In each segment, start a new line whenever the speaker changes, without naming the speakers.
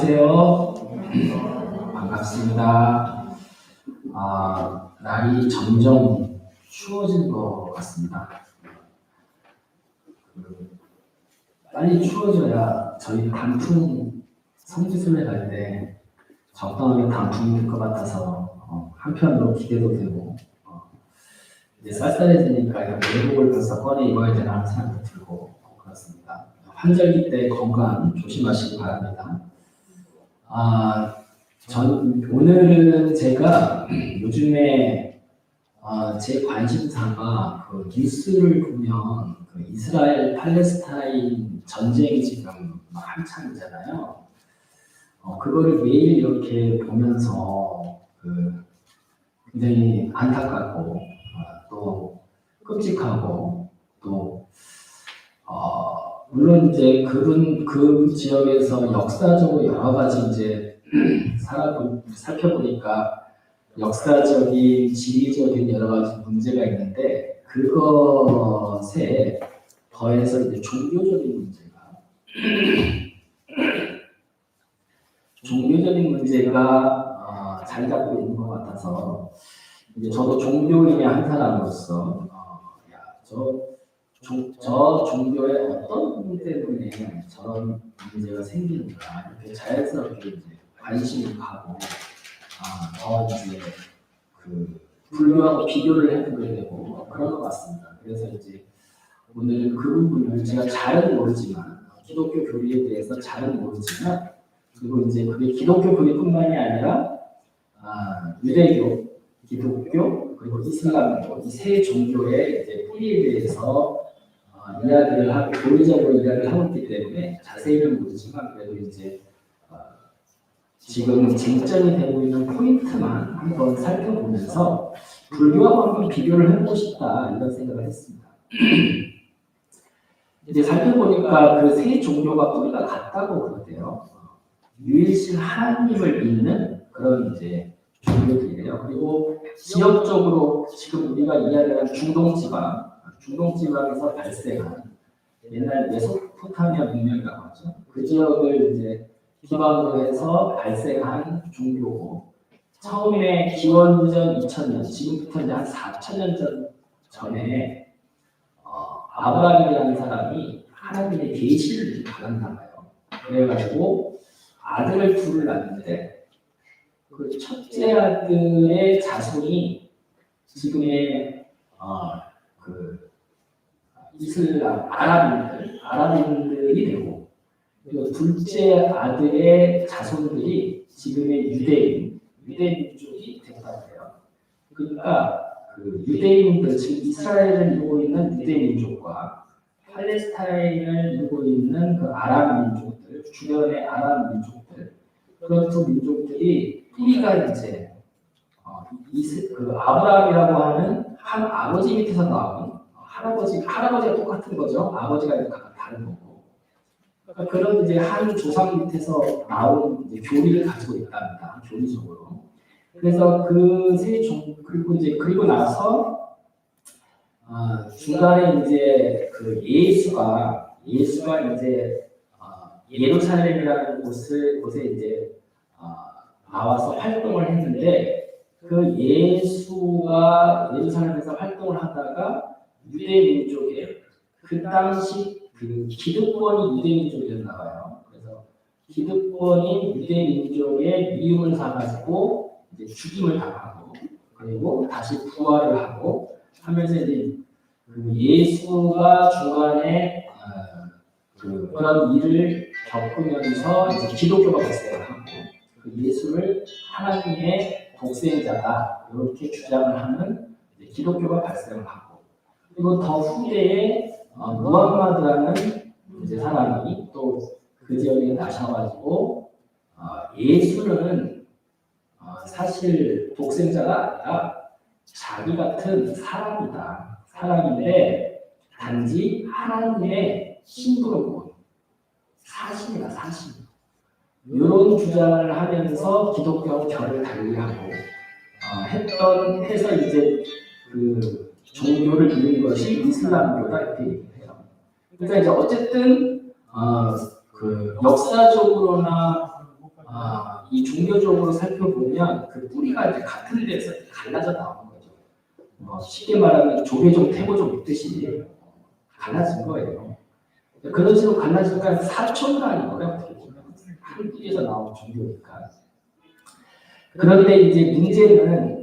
안녕하세요. 반갑습니다. 날이 점점 추워질 것 같습니다. 빨리 추워져야 저희 단풍 성지순례 갈 때 적당하게 단풍이 될 것 같아서 한편으로 기대도 되고 이제 쌀쌀해지니까 내복을 벌써 꺼내 입어야 되나 하는 생각도 들고 그렇습니다. 환절기 때 건강 조심하시기 바랍니다. 오늘은 제가 요즘에 제 관심사가 그 뉴스를 보면 그 이스라엘 팔레스타인 전쟁이 지금 한창이잖아요. 그거를 매일 이렇게 보면서 굉장히 안타깝고 또 끔찍하고 또 물론 이제 그 지역에서 역사적으로 여러 가지 이제 살펴보니까 역사적인, 지리적인 여러 가지 문제가 있는데 그것에 더해서 이제 종교적인 문제가 자리 잡고 있는 것 같아서 이제 저도 종교인의 한 사람으로서 저 종교의 어떤 부분 때문에 저런 문제가 생기는가 이렇게 자연스럽게 이제 관심이 가고 이제 불교하고 비교를 해보게 되고 그런 것 같습니다. 그래서 이제 오늘 그 부분을 제가 잘은 모르지만 기독교 교리에 대해서 잘은 모르지만 그리고 이제 그게 기독교 교리뿐만이 아니라 유대교, 기독교 그리고 이슬람교 이 세 종교의 이제 뿌리에 대해서 이야기를 하고 교리적으로 이야기를 하고 있기 때문에 자세히는 모르지만 그래도 이제 지금 쟁점이 되고 있는 포인트만 한번 살펴보면서 불교하고 한번 비교를 해보고 싶다 이런 생각을 했습니다. 이제 살펴보니까 그 세 종교가 뿌리가 같다고 그러대요. 유일신 하나님을 믿는 그런 이제 종교들이에요. 그리고 지역적으로 지금 우리가 이야기하는 중동지방에서 발생한 옛날 메소포타미아 문명이라고 하죠. 그 지역을 이제 기반으로 해서 발생한 종교고 처음에 기원전 2000년, 지금부터 이제 한 4000년 전에 아브라함이라는 사람이 하나님의 계시를 받았나 봐요. 그래가지고 아들을 둘을 낳는데 그 첫째 아들의 자손이 지금의 이슬람 아랍인들이 되고 그리고 둘째 아들의 자손들이 지금의 유대인 민족이 됐다고 해요. 그러니까 그 유대인들 지금 이스라엘을 이루고 있는 유대인 민족과 팔레스타인을 이루고 있는 그 아랍 민족들 주변의 아랍 민족들 그런 두 민족들이 뿌리가 이제 그 아브라함이라고 하는 한 아버지 밑에서 나온 할아버지가 똑같은 거죠. 아버지가 다른 거고. 그러니까 그런 이제 한 조상 밑에서 나온 이제 교리를 가지고 있답니다. 교리적으로. 그래서 그리고 나서 중간에 이제 그 예수가 이제 예루살렘이라는 곳에 이제 나와서 활동을 했는데 그 예수가 예루살렘에서 활동을 하다가 유대 민족의 그 당시 그 기득권이 유대 민족이었나 봐요. 그래서 기득권인 유대 민족의 미움을 사가지고 이제 죽임을 당하고 그리고 다시 부활을 하고 하면서 이제 그 예수가 중간에 그런 일을 겪으면서 이제 기독교가 발생을 하고 그 예수를 하나님의 독생자다 이렇게 주장을 하는 이제 기독교가 발생을 하고 그리고 더 후대에 무함마드라는 이제 사람이 또 그 지역에 나셔가지고 예수는 사실 독생자가 아니라 자기 같은 사람인데 단지 하나님의 신부로 본 사신 이런 주장을 하면서 기독교하고 결을 달리하고 해서 이제 그 종교를 이룬 것이 이슬람교다 이렇게 얘기해요. 그러니까 이제 어쨌든 그 역사적으로나 이 종교적으로 살펴보면 그 뿌리가 이제 같은 데서 갈라져 나오는 거죠. 쉽게 말하면 조계종, 태고종 있듯이 갈라진 거예요. 그런 식으로 갈라지니까 사촌도 아닌 거예요. 어떻게 보면 한 뿌리에서 나온 종교니까. 그런데 이제 문제는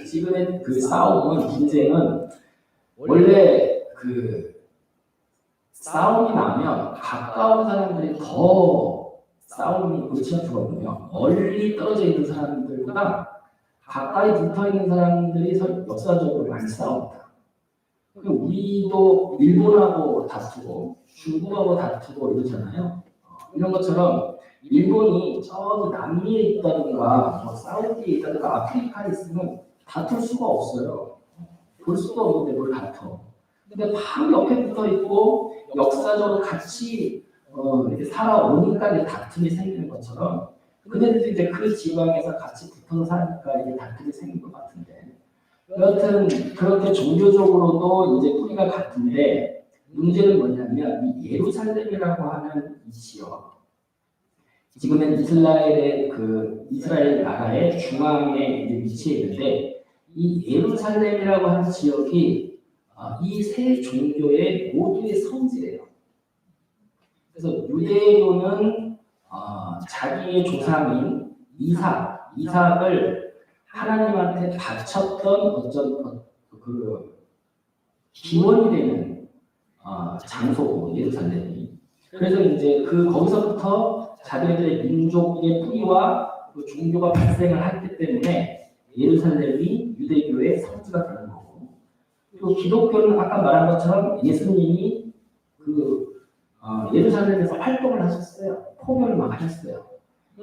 지금의 그 싸움은 분쟁은 원래 그 싸움이 나면 가까운 사람들이 더 싸움이 골치 아프거든요. 멀리 떨어져 있는 사람들보다 가까이 붙어 있는 사람들이 역사적으로 많이 싸웁니다. 우리도 일본하고 다투고 중국하고 다투고 이러잖아요. 이런 것처럼 일본이 저기 남미에 있다든가 사우디에 있다든가 아프리카에 있으면 다툴 수가 없어요. 볼 수가 없는데 뭘 다퉈. 근데 바로 옆에 붙어 있고 역사적으로 같이 이렇게 살아오니까 이제 다툼이 생기는 것처럼 그네들도 이제 그 지방에서 같이 붙어서 사니까 이게 다툼이 생긴 것 같은데 여하튼 그렇게 종교적으로도 이제 뿌리가 같은데 문제는 뭐냐면 이 예루살렘이라고 하는 이 지역 지금은 이스라엘 나라의 중앙에 이제 위치해 있는데 이 예루살렘이라고 하는 지역이 이 세 종교의 모두의 성지래요. 그래서 유대교는 자기의 조상인 이삭을 하나님한테 바쳤던 어떤 그 기원이 되는 장소고 예루살렘이. 그래서 이제 거기서부터 자기들의 민족의 뿌리와 그 종교가 발생을 했기 때문에 예루살렘이 유대교의 성지가 되는 거고. 또 기독교는 아까 말한 것처럼 예수님이 예루살렘에서 활동을 하셨어요. 포교를 막 하셨어요.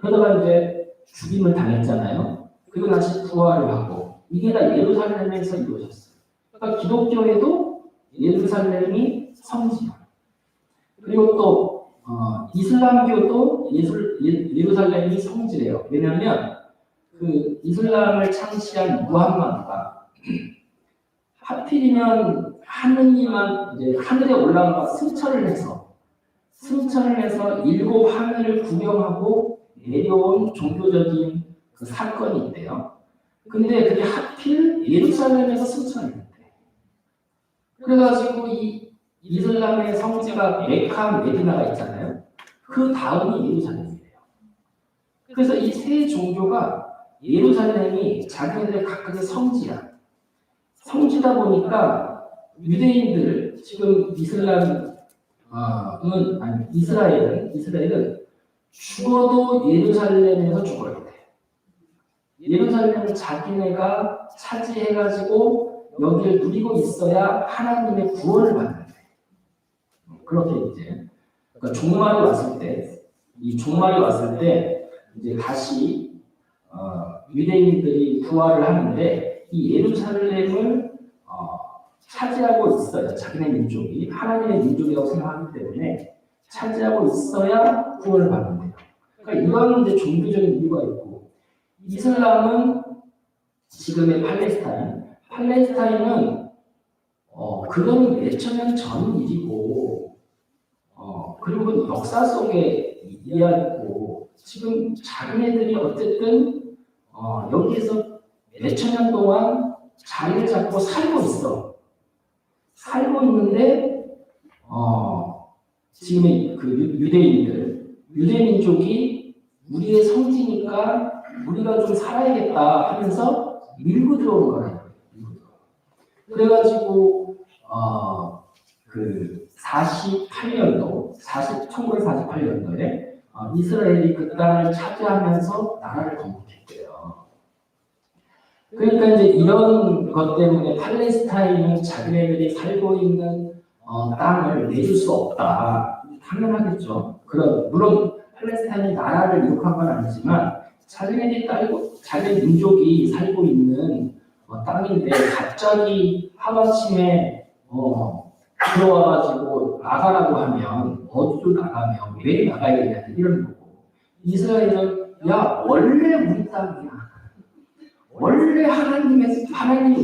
그러다가 이제 죽임을 당했잖아요. 그리고 다시 부활을 하고 이게 다 예루살렘에서 이루어졌어요. 그러니까 기독교에도 예루살렘이 성지예요. 그리고 또 이슬람교도 예루살렘이 성지래요. 왜냐하면 그 이슬람을 창시한 무함마드가 하필이면 하느님만 이제 하늘에 올라가 승천을 해서 일곱 하늘을 구경하고 내려온 종교적인 그 사건이 있대요. 근데 그게 하필 예루살렘에서 승천을 했대. 그래가지고 이 이슬람의 성지가 메카, 메디나가 있잖아요. 그 다음이 예루살렘이에요. 그래서 이 세 종교가 예루살렘이 자기네들 각각의 성지다 보니까 유대인들 지금 이스라엘은 죽어도 예루살렘에서 죽어야 돼. 예루살렘을 자기네가 차지해가지고 여기를 누리고 있어야 하나님의 구원을 받는데. 그렇게 이제 그러니까 종말이 왔을 때 이제 다시 유대인들이 부활을 하는데. 이 예루살렘을 차지하고 있어야 자기네 민족이 하나님의 민족이라고 생각하기 때문에 차지하고 있어야 구원을 받는데요. 그러니까 이거는 이제 종교적인 이유가 있고 이슬람은 지금의 팔레스타인은 그건 몇천 년 전 일이고 그리고 역사 속에 이해하고 지금 자기네들이 어쨌든 여기에서 몇천 년 동안 자리를 잡고 살고 있는데 지금의 그 유대민족이 우리의 성지니까 우리가 좀 살아야겠다 하면서 밀고 들어오는 거예요. 그래가지고 그 1948년도에 이스라엘이 그 땅을 차지하면서 나라를 건국했대요. 그러니까 이제 이런 것 때문에 팔레스타인은 자기네들이 살고 있는 땅을 내줄 수 없다. 당연하겠죠. 물론 팔레스타인이 나라를 이룩한 건 아니지만 자기네들이 자기 민족이 살고 있는 땅인데 갑자기 하루아침에 들어와가지고 나가라고 하면 어디로 나가면 왜 나가야 되냐 이런 거고 이스라엘은 야 원래 우리 땅이야. 원래 하나님이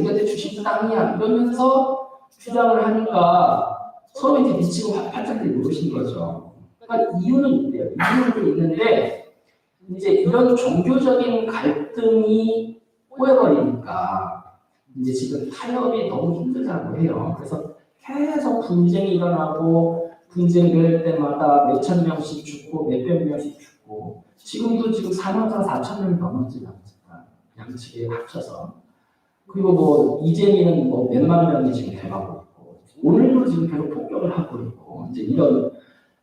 우리한테 주신 땅이야 이러면서 주장을 하니까 서로 이제 미치고 팔짝들이 모르신 거죠. 그러니까 이유는 있대요. 이유는 있는데 이제 이런 종교적인 갈등이 꼬여버리니까 이제 지금 타협이 너무 힘들다고 해요. 그래서 계속 분쟁이 일어나고 분쟁될 때마다 몇천 명씩 죽고 몇백 명씩 죽고 지금도 지금 사망자 4천 명이 넘었지 않습니까? 양측에 합쳐서. 그리고 뭐 이재민은 뭐 몇만 명이 지금 돼가고 있고 오늘도 지금 계속 폭격을 하고 있고 이제 이런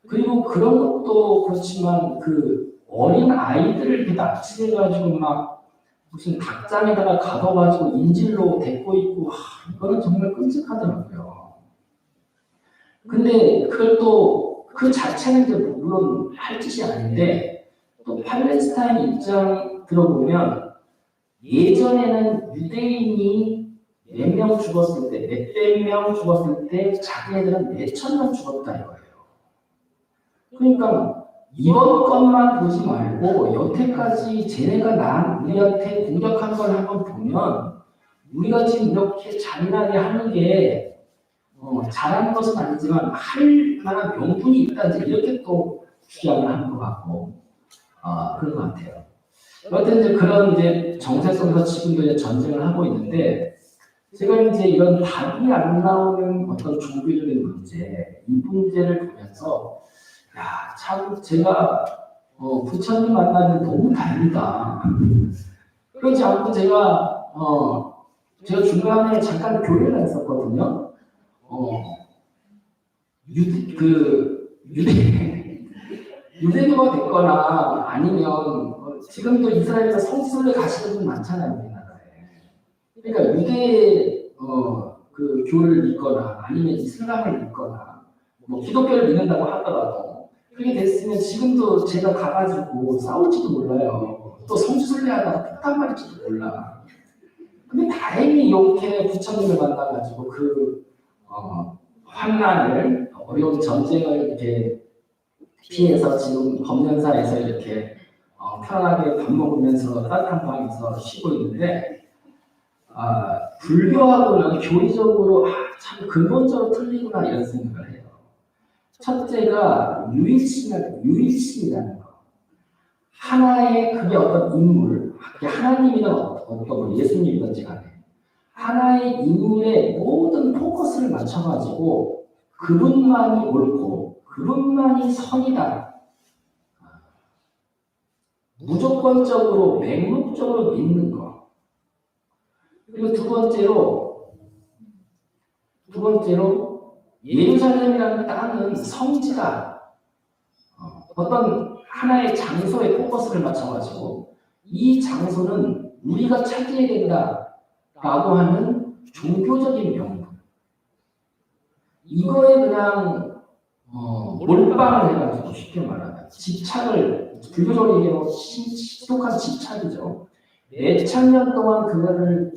그리고 그런 것도 그렇지만 그 어린 아이들을 이렇게 납치해가지고 막 무슨 닭장에다가 가둬가지고 인질로 데리고 있고 이거는 정말 끔찍하더라고요. 근데 그걸 또 그 자체는 이제 물론 할 짓이 아닌데 또 팔레스타인 입장 들어보면 예전에는 유대인이 몇 명 죽었을 때, 몇백 명 죽었을 때 자기네들은 몇천 명 죽었다 이거예요. 그러니까 이번 것만 보지 말고 여태까지 쟤네가 우리한테 공격한 걸 한번 보면 우리가 지금 이렇게 잔인하게 하는 게 잘하는 것은 아니지만 할 만한 명분이 있다 이렇게 또 주장을 하는 것 같고 그런 것 같아요. 여하튼 이제 그런 이제 정세 속에서 지금도 이제 전쟁을 하고 있는데 제가 이제 이런 답이 안 나오는 어떤 종교적인 문제 이 문제를 보면서 야, 참 제가 부처님 만나면 너무 다행이다. 그렇지 않고 제가 중간에 잠깐 교회를 했었거든요. 유대교가 됐거나 아니면 지금도 이스라엘에서 성지순례 가시는 분 많잖아요, 우리나라에. 그러니까 유대 그 교를 믿거나 아니면 이슬람을 믿거나 뭐 기독교를 믿는다고 하더라도 그렇게 됐으면 지금도 제가 가가지고 싸울지도 몰라요. 또 성지순례하다가 폭탄 맞을지도 몰라. 근데 다행히 이렇게 부처님을 만나가지고 그 환난을 어려운 전쟁을 이렇게 피해서 지금 검련사에서 이렇게 편하게 밥 먹으면서 따뜻한 방에서 쉬고 있는데 불교하고는 교리적으로 참 근본적으로 틀리구나 이런 생각을 해요. 첫째가 유일신이라는 거. 하나의 그게 어떤 인물, 하나님이든 어떤 예수님이든지 간에 하나의 인물의 모든 포커스를 맞춰가지고 그분만이 옳고 그분만이 선이다. 무조건적으로 맹목적으로 믿는 것. 그리고 두 번째로 예루살렘이라는 땅은 성지다. 어떤 하나의 장소에 포커스를 맞춰가지고 이 장소는 우리가 차지해야 된다라고 하는 종교적인 명분. 이거에 그냥 몰빵을 해가지고 쉽게 말하면 집착을 불교적으로 얘기하면 신속한 집착이죠. 몇천 년 동안 그거를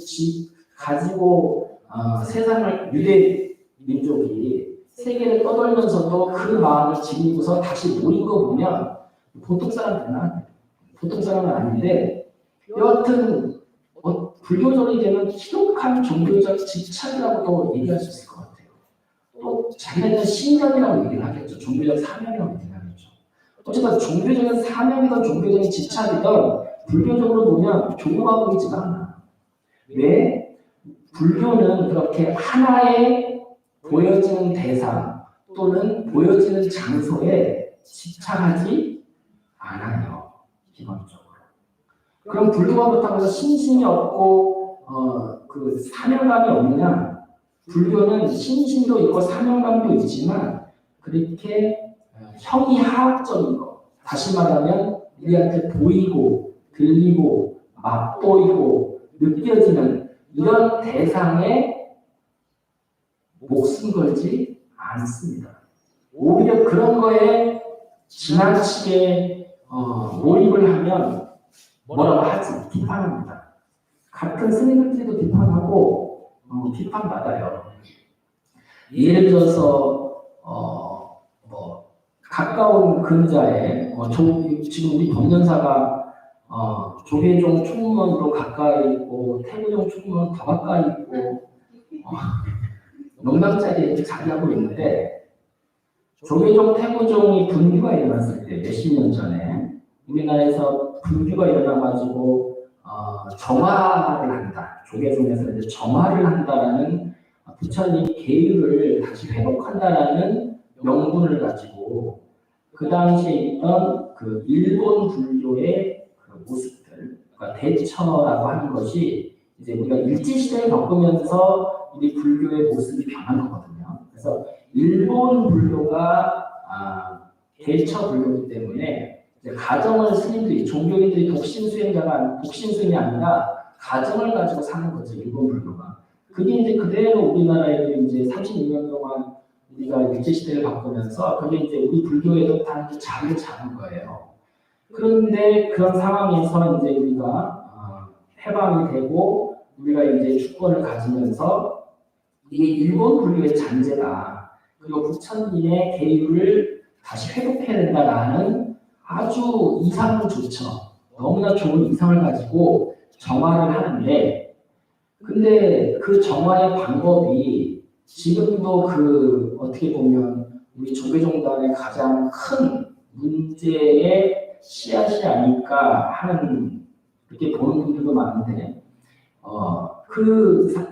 가지고 세상을 유대 민족이 세계를 떠돌면서도 그 마음을 지니고서 다시 모인 거 보면 보통 사람은 아닌데 여하튼 불교적으로 얘기하면 희독한 종교적 집착이라고도 얘기할 수 있을 것 같아요. 또 자기네는 신념이라고 얘기를 하겠죠. 종교적 사명이라고 얘기를 하겠죠. 어쨌든 종교적인 사명이든 종교적인 집착이든 불교적으로 보면 조고가 보이지가 않아. 왜? 불교는 그렇게 하나의 보여지는 대상 또는 보여지는 장소에 집착하지 않아요. 기본적으로. 그럼 불교가 그렇다고 해서 신심이 없고 그 사명감이 없느냐? 불교는 신심도 있고 사명감도 있지만 그렇게 형이하학적인 거. 다시 말하면 우리한테 보이고 들리고 맛보이고 느껴지는 이런 대상에 목숨 걸지 않습니다. 오히려 그런 거에 지나치게 몰입을 하면 뭐라고 하지? 비판합니다. 같은 스님들끼리도 비판하고 비판받아요. 예를 들어서 뭐 가까운 근자에 지금 우리 법연사가 조계종 총무원도 가까이 있고 태구종 총무원 더 가까이 있고 농담자리에 자리하고 있는데 조계종 태구종이 분리가 일어났을 때 몇십 년 전에 우리나라에서 불교가 일어나가지고 정화를 한다. 조계 중에서 이제 정화를 한다라는 부처님 계율을 다시 회복한다라는 명분을 가지고 그 당시에 있던 그 일본 불교의 그 모습들, 그러니까 대처라고 하는 것이 이제 우리가 일제시대를 겪으면서 우리 불교의 모습이 변한 거거든요. 그래서 일본 불교가 대처 불교이기 때문에 이제 가정을 스님들이 종교인들이 독신 수행이 아니라 가정을 가지고 사는 거죠. 일본 불교가. 그게 이제 그대로 우리나라에도 이제 36년 동안 우리가 일제시대를 겪으면서 그게 이제 우리 불교에도 다 자리를 잡은 거예요. 그런데 그런 상황에서 이제 우리가 해방이 되고 우리가 이제 주권을 가지면서 이게 일본 불교의 잔재다. 그리고 부처님의 계율을 다시 회복해야 된다라는 아주 이상은 좋죠. 너무나 좋은 이상을 가지고 정화를 하는데, 근데 그 정화의 방법이 지금도 그 어떻게 보면 우리 조계종단의 가장 큰 문제의 씨앗이 아닐까 하는 그렇게 보는 분들도 많은데,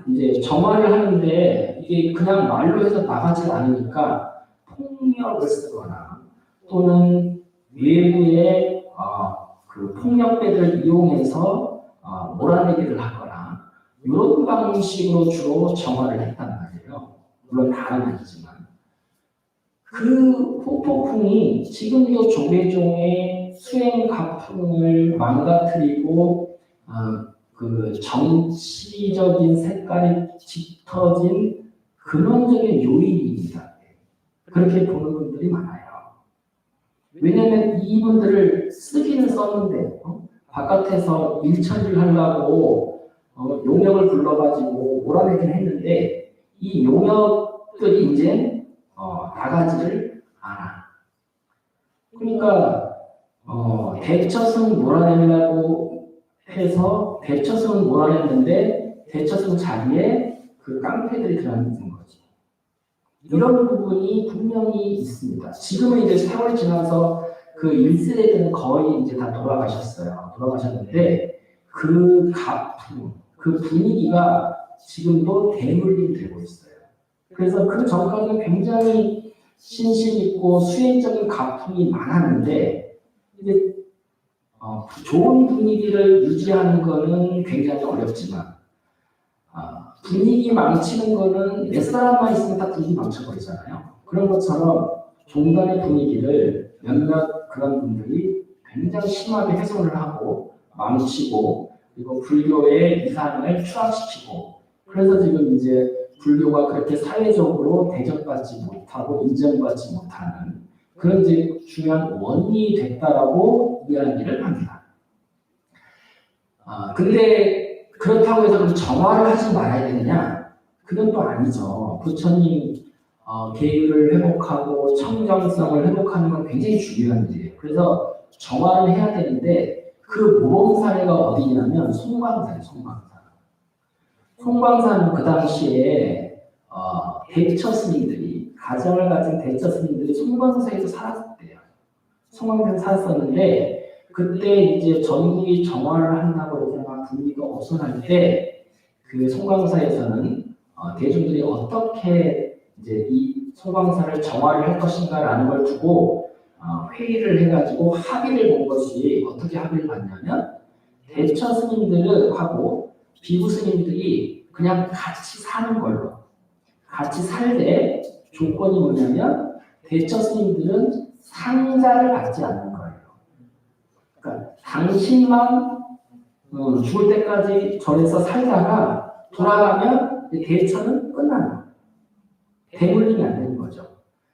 이제 정화를 하는데 이게 그냥 말로 해서 나가지 않으니까 폭력을 쓰거나 또는 외부의 그 폭력배들을 이용해서 몰아내기를 하거나 이런 방식으로 주로 정화를 했단 말이에요. 물론 다는 아니지만 그 후폭풍이 지금도 조계종의 수행 가풍을 망가뜨리고 그 정치적인 색깔이 짙어진 근원적인 요인입니다. 그렇게 보는 분들이 많아요. 왜냐하면 이분들을 쓰기는 썼는데 바깥에서 일처리를 하려고 용역을 불러가지고 몰아내긴 했는데 이 용역들이 이제 나가지를 않아. 그러니까 대처승 몰아내려고 해서 대처승을 몰아냈는데 대처승 자리에 그 깡패들이 들어앉은 거지. 이런 부분이 분명히 있습니다. 지금은 이제 세월이 지나서 그 1세대들은 거의 이제 다 돌아가셨는데 그 가풍, 그 분위기가 지금도 대물림되고 있어요. 그래서 그 전까지는 굉장히 신심 있고 수행적인 가풍이 많았는데 이제 좋은 분위기를 유지하는 것은 굉장히 어렵지만 분위기 망치는 거는 몇 사람만 있으면 다 분위기 망쳐버리잖아요. 그런 것처럼 종단의 분위기를 몇몇 그런 분들이 굉장히 심하게 훼손을 하고 망치고 그리고 불교의 이상을 추락시키고 그래서 지금 이제 불교가 그렇게 사회적으로 대접받지 못하고 인정받지 못하는 그런 이제 중요한 원인이 됐다라고 이야기를 합니다. 근데 그렇다고 해서 그럼 정화를 하지 말아야 되느냐? 그건 또 아니죠. 부처님 계율을 회복하고 청정성을 회복하는 건 굉장히 중요한 일이에요. 그래서 정화를 해야 되는데 그 모범 사례가 어디냐면 송광사예요. 송광사는 그 당시에 대처 스님들이 가정을 가진 대처 스님들이 송광사에서 살았대요. 송광사에서 살았었는데 그때 이제 전국이 정화를 한다고 이렇게 막 분위기가 어선할 때 그 송광사에서는 대중들이 어떻게 이제 이 송광사를 정화를 할 것인가라는 걸 두고 회의를 해가지고 합의를 본 것이 어떻게 합의를 봤냐면 대처 스님들하고 비구 스님들이 그냥 같이 사는 걸로 같이 살되 조건이 뭐냐면 대처 스님들은 상자를 받지 않는 거예요. 그러니까 당신만 죽을 때까지 절에서 살다가 돌아가면 대처는 끝나는 거예요. 대물림이 안 되는 거죠.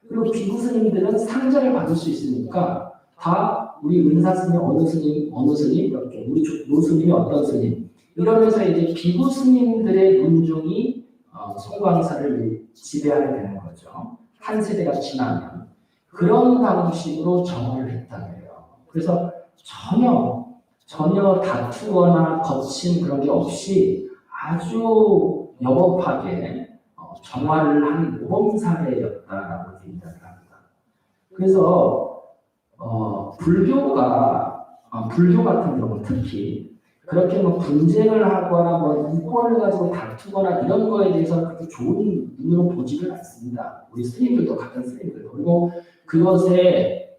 그리고 비구 스님들은 상자를 받을 수 있으니까 다 우리 은사 스님 어느 스님 이렇게 우리 노스님이 어떤 스님 이러면서 이제 비구 스님들의 문중이 송광사를 지배하게 되는 거죠. 한 세대가 지나면 그런 방식으로 정화를 했다고 해요. 그래서 전혀 다투거나 거친 그런 게 없이 아주 여법하게 정화를 한 모범 사례였다라고 이야기를 합니다. 그래서 불교가 불교 같은 경우 특히 그렇게 뭐 분쟁을 하거나 뭐 이권을 가지고 다투거나 이런 거에 대해서 그렇게 좋은 눈으로 보지를 않습니다. 우리 스님들도 같은 스님들. 그리고 그것에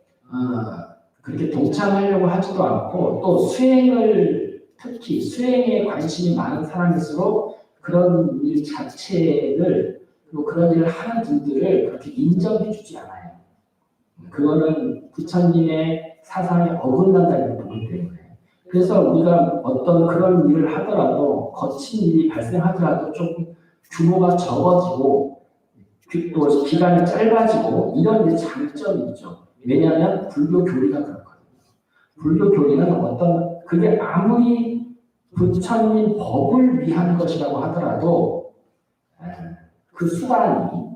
그렇게 동참하려고 하지도 않고 또 수행을 특히 수행에 관심이 많은 사람일수록 그런 일 자체를 그리고 그런 일을 하는 분들을 그렇게 인정해주지 않아요. 그거는 부처님의 사상에 어긋난다는 보기 때문에. 그래서 우리가 어떤 그런 일을 하더라도 거친 일이 발생하더라도 조금 규모가 적어지고 또 기간이 짧아지고 이런 장점이 있죠. 왜냐하면 불교 교리가 그렇거든요. 불교 교리는 어떤 그게 아무리 부처님 법을 위한 것이라고 하더라도 그 수단이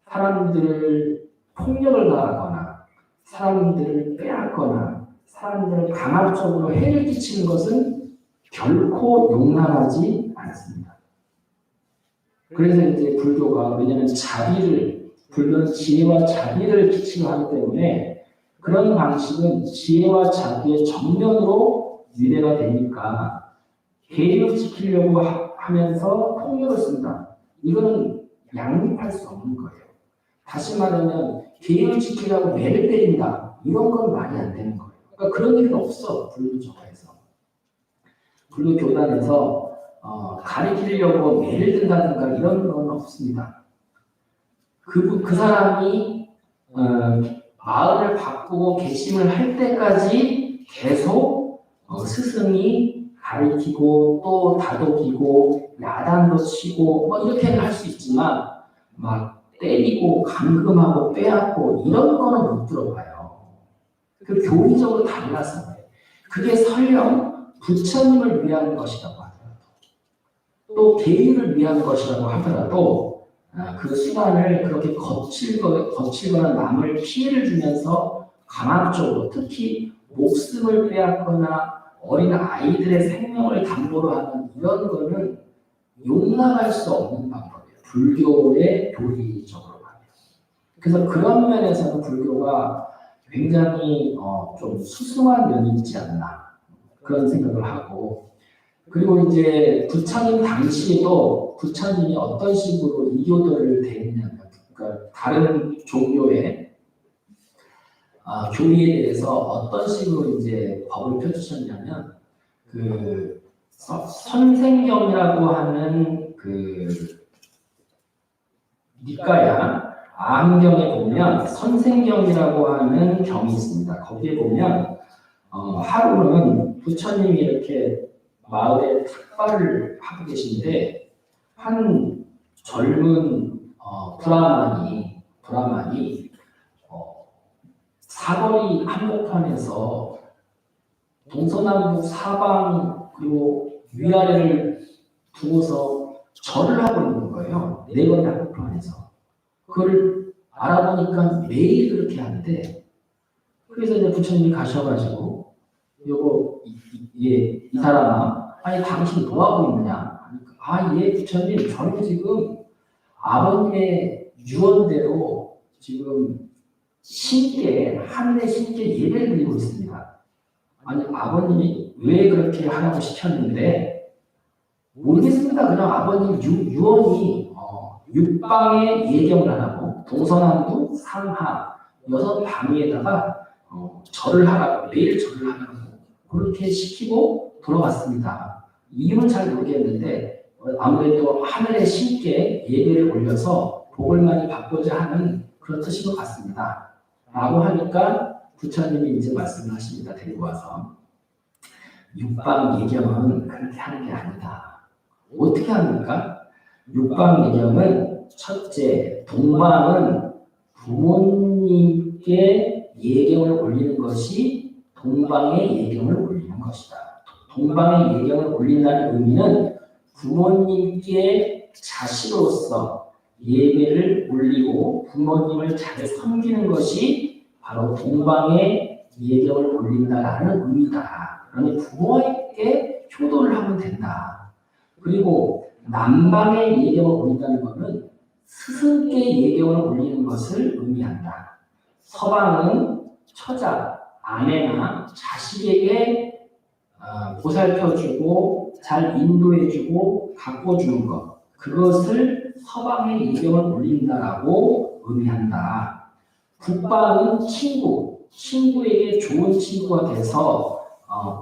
사람들을 폭력을 가하거나 사람들을 빼앗거나 사람들을 강압적으로 해를 끼치는 것은 결코 용납하지 않습니다. 그래서 이제 불교가 왜냐하면 불교는 지혜와 자비를 기치로 하기 때문에 그런 방식은 지혜와 자비의 정면으로 위배가 되니까 계율을 지키려고 하면서 폭력을 쓴다. 이거는 양립할 수 없는 거예요. 다시 말하면 계율을 지키려고 매를 때린다. 이런 건 말이 안 되는 거예요. 그러니까 그런 일은 없어. 불교조에서. 불교 교단에서 가리키려고 매를 든다든가 이런 건 없습니다. 그 사람이 마음을 바꾸고 개심을 할 때까지 계속 스승이 가리키고 또 다독이고 야단도 치고 뭐 이렇게는 할 수 있지만 막 때리고 감금하고 빼앗고 이런 거는 못 들어봐요. 그 교리적으로 달라서 그래요. 그게 설령 부처님을 위한 것이라고 하더라도 또 계율을 위한 것이라고 하더라도 그 수단을 그렇게 거칠거나 남을 피해를 주면서 강압적으로 특히 목숨을 빼앗거나 어린 아이들의 생명을 담보로 하는 이런 거는 용납할 수 없는 방법이에요. 불교의 교리적으로 말이에요. 그래서 그런 면에서는 불교가 굉장히 좀 수승한 면이 있지 않나 그런 생각을 하고 그리고 이제 부처님 당시에도 부처님이 어떤 식으로 이교도를 대했냐면 그러니까 다른 종교의 교리에 대해서 어떤 식으로 이제 법을 펴주셨냐면 그 선생경이라고 하는 그 니까야 아함경에 보면 선생경이라고 하는 경이 있습니다. 거기에 보면 하루는 부처님이 이렇게 마을에 탁발을 하고 계신데 한 젊은 브라만이 사거리 한복판에서 동서남북 사방 그리고 위아래를 두고서 절을 하고 있는 거예요. 네거리 한복판에서. 그걸 알아보니까 매일 그렇게 하는데 그래서 이제 부처님이 가셔가지고 요거 이 사람아 아니 당신 뭐하고 있느냐 예 부처님 저는 지금 아버님의 유언대로 지금 하늘의 신께 예배를 드리고 있습니다. 아니 아버님이 왜 그렇게 하라고 시켰는데 모르겠습니다. 그냥 아버님 유언이 육방에 예경을 하라고 동서남북 상하 6방위에다가 절을 하라고 매일 절을 하라고 그렇게 시키고 돌아왔습니다. 이유는 잘 모르겠는데 아무래도 하늘의 신께 예배를 올려서 복을 많이 받고자 하는 그런 뜻인 것 같습니다. 라고 하니까 부처님이 이제 말씀을 하십니다. 데리고 와서 육방 예경은 그렇게 하는 게 아니다. 어떻게 합니까? 육방 예경은 첫째, 동방은 부모님께 예경을 올리는 것이 동방의 예경을 올리는 것이다. 동방의 예경을 올린다는 의미는 부모님께 자식으로서 예배를 올리고 부모님을 잘 섬기는 것이 바로 동방의 예경을 올린다라는 의미다. 그러니 부모에게 효도를 하면 된다. 그리고 남방의 예경을 올린다는 것은 스승께 예경을 올리는 것을 의미한다. 서방은 처자, 아내나 자식에게 보살펴주고 잘 인도해주고 가꿔주는 것, 그것을 서방의 예경을 올린다라고 의미한다. 국방은 친구에게 좋은 친구가 돼서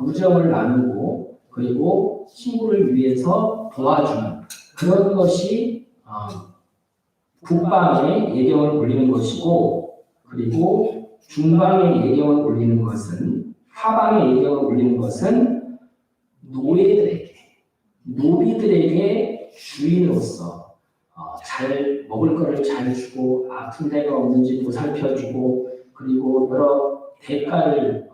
우정을 나누고 그리고 친구를 위해서 도와주는 그런 것이 북방의 예경을 올리는 것이고, 그리고 중방의 예경을 올리는 것은, 하방의 예경을 올리는 것은 노비들에게 주인으로서 잘 먹을 거를 잘 주고 아픈 데가 없는지 보살펴주고 그리고 여러 대가를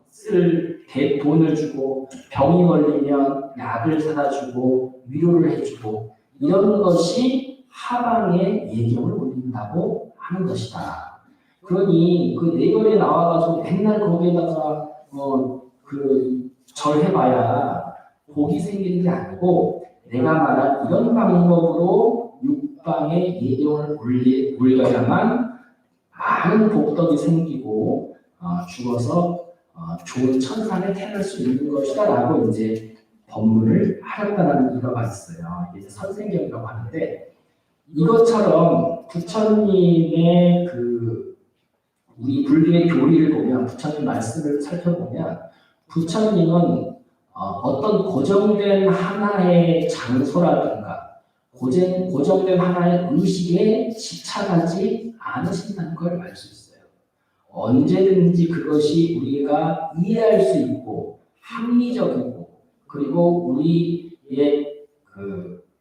쓸 돈을 주고 병이 걸리면 약을 사다 주고 위로를 해주고 이런 것이 하방의 예경을 올린다고 하는 것이다. 그러니 그 내걸에 나와가지고 맨날 거기에다가 절해봐야 복이 생기는 게 아니고 내가 말한 이런 방법으로 육방의 예경을 올려야만 많은 복덕이 생기고 죽어서 좋은 천상에 태어날 수 있는 것이다 라고 이제 법문을 하였다는 이유가 있어요. 이제 선생경이라고 하는데, 이것처럼 부처님의 우리 불교의 교리를 보면, 부처님 말씀을 살펴보면 부처님은 어떤 고정된 하나의 장소라든가 고정된 하나의 의식에 집착하지 않으신다는 걸 알 수 있어요. 언제든지 그것이 우리가 이해할 수 있고 합리적이고 그리고 우리의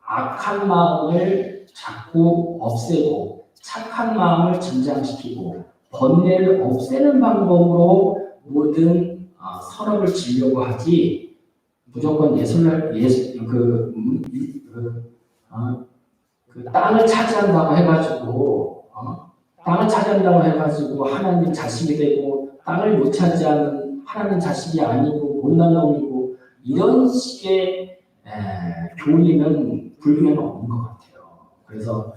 악한 마음을 자꾸 없애고 착한 마음을 증장시키고 번뇌를 없애는 방법으로 모든 선업을 지려고 하지, 무조건 땅을 차지한다고 해가지고 하나님 자식이 되고, 땅을 못 차지하는 하나님 자식이 아니고 못난 놈이고, 이런 식의 교리는 불교에는 없는 것 같아요. 그래서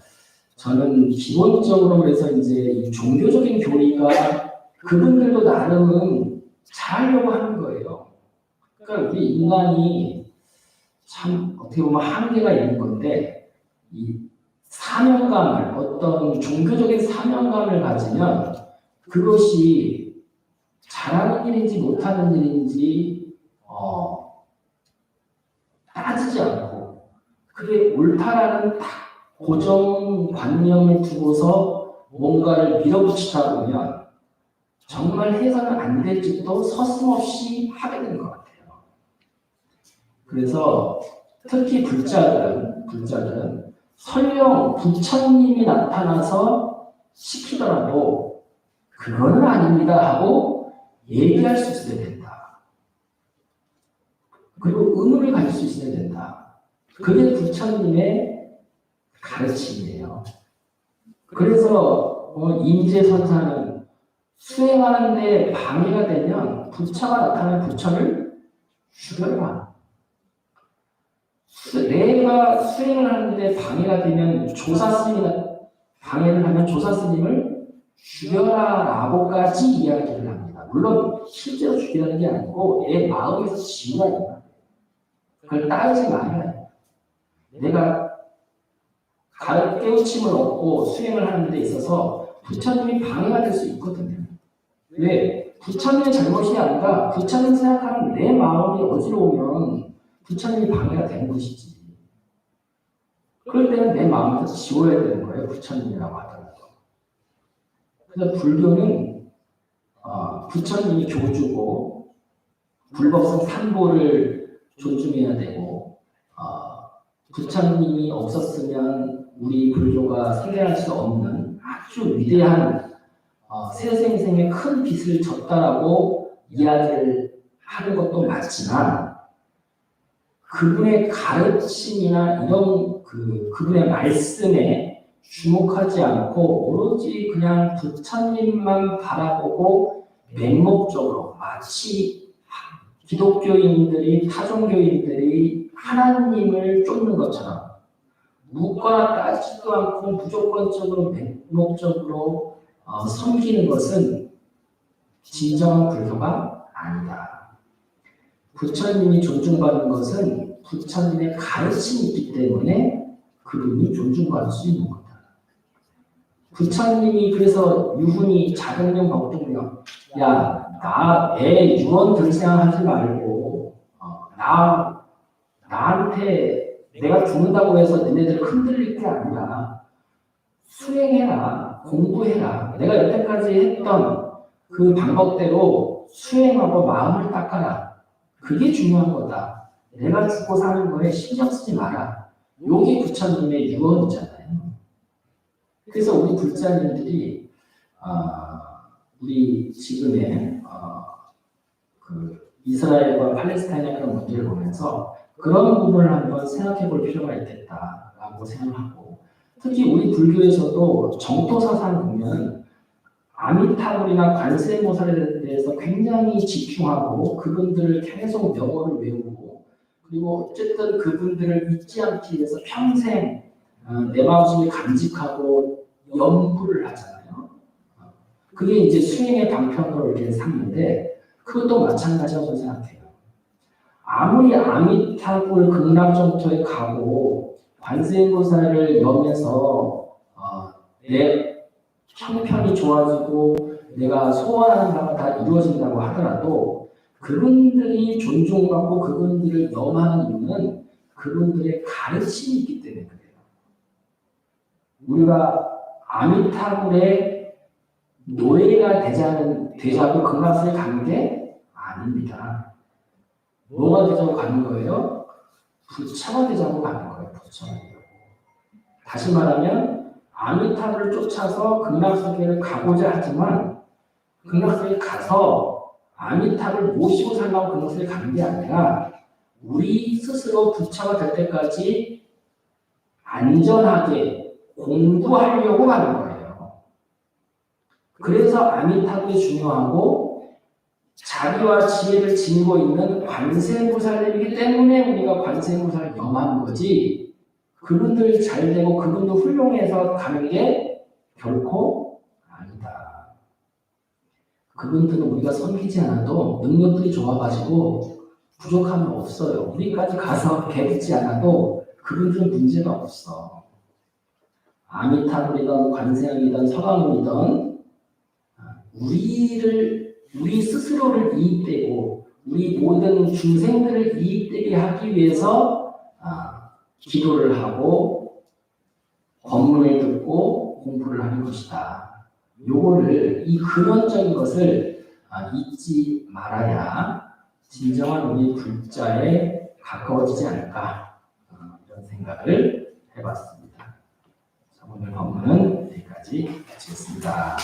저는 기본적으로 그래서 이제 이 종교적인 교리가 그분들도 나름은 잘하려고 하는 거예요. 그러니까 우리 인간이 참 어떻게 보면 한계가 있는 건데, 이 사명감을, 어떤 종교적인 사명감을 가지면 그것이 잘하는 일인지 못하는 일인지 따지지 않고 그게 옳다라는 딱 고정관념을 두고서 뭔가를 밀어붙이다 보면 정말 해서는 안 될 짓도 서슴없이 하게 되는 것 같아요. 그래서 특히 불자들은 설령 부처님이 나타나서 시키더라도 그거는 아닙니다 하고 얘기할 수 있어야 된다. 그리고 의무를 가질 수 있어야 된다. 그게 부처님의 가르침이에요. 그래서 임재선사는 수행하는데 방해가 되면 부처가 나타나면 부처를 죽여라. 내가 수행을 하는데 방해가 되면 방해를 하면 조사스님을 죽여라라고까지 이야기를 합니다. 물론 실제로 죽이라는 게 아니고 내 마음에서 지우라는 그걸 따르지 말아야 돼. 내가 깨우침을 얻고 수행을 하는 데 있어서 부처님이 방해가 될 수 있거든요. 왜? 부처님의 잘못이 아니라 부처님 생각하는 내 마음이 어지러우면 부처님이 방해가 되는 것이지. 그럴 때는 내 마음에서 지워야 되는 거예요. 부처님이라고 하더라도. 그래서 불교는 부처님이 교주고 불법성 삼보를 존중해야 되고 부처님이 없었으면 우리 불교가 생겨날 수 없는 아주 위대한 세생생의 큰 빚을 졌다라고 이야기를 하는 것도 맞지만, 그분의 가르침이나 이런 그분의 말씀에 주목하지 않고 오로지 그냥 부처님만 바라보고 맹목적으로 마치 기독교인들이 타종교인들이 하나님을 쫓는 것처럼 묻거나 따지지도 않고 무조건적으로 맹목적으로 섬기는 것은 진정한 불교가 아니다. 부처님이 존중받는 것은 부처님의 가르침이 있기 때문에 그분이 존중받을 수 있는 거다. 부처님이 그래서 유훈이 자경련 법동령, 야, 나 애 유언 들생하지 말고 나한테 내가 죽는다고 해서 너네들 흔들릴 게 아니라 수행해라, 공부해라. 내가 여태까지 했던 그 방법대로 수행하고 마음을 닦아라. 그게 중요한 거다. 내가 죽고 사는 거에 신경 쓰지 마라. 요게 부처님의 유언이잖아요. 그래서 우리 불자님들이 우리 지금의 그 이스라엘과 팔레스타인의 그런 문제를 보면서 그런 부분을 한번 생각해 볼 필요가 있겠다라고 생각하고, 특히 우리 불교에서도 정토 사상 보면 아미타불이나 관세음보살에 대해서 굉장히 집중하고 그분들을 계속 명호를 외우고, 그리고 어쨌든 그분들을 잊지 않기 위해서 평생 내 마음속에 간직하고 연구를 하잖아요. 그게 이제 수행의 방편으로 이렇게 삼는데, 그것도 마찬가지라고 생각해요. 아무리 아미타불 극락정토에 가고 관세음보살을 염해서 내 형편이 좋아지고 내가 소원하는 바가 다 이루어진다고 하더라도 그분들이 존중받고 그분들을 염하는 이유는 그분들의 가르침이 있기 때문에 그래요. 우리가 아미타불의 노예가 되자고 극락을 간 게 아닙니다. 뭐가 되자고 가는 거예요? 부처가 되자고 가는 거예요. 부처가 되자고. 다시 말하면 아미타불을 쫓아서 극락세계를 가고자 하지만 극락세계에 가서 아미타불을 모시고 살라고 극락세계에 가는 게 아니라 우리 스스로 부처가 될 때까지 안전하게 공부하려고 가는 거예요. 그래서 아미타불이 중요하고 자비와 지혜를 지니고 있는 관세음보살이기 때문에 우리가 관세음보살을 염하는 거지, 그분들 잘 되고 그분도 훌륭해서 가는 게 결코 아니다. 그분들은 우리가 섬기지 않아도 능력들이 좋아가지고 부족함이 없어요. 우리까지 가서 개붙지 않아도 그분들은 문제가 없어. 아미타불이든 관세음이든 서가모니든 우리 스스로를 이익되고 우리 모든 중생들을 이익되게 하기 위해서 기도를 하고 법문을 듣고 공부를 하는 것이다. 요거를, 이 근원적인 것을 잊지 말아야 진정한 우리 불자에 가까워지지 않을까, 이런 생각을 해봤습니다. 자, 오늘 법문은 여기까지 마치겠습니다.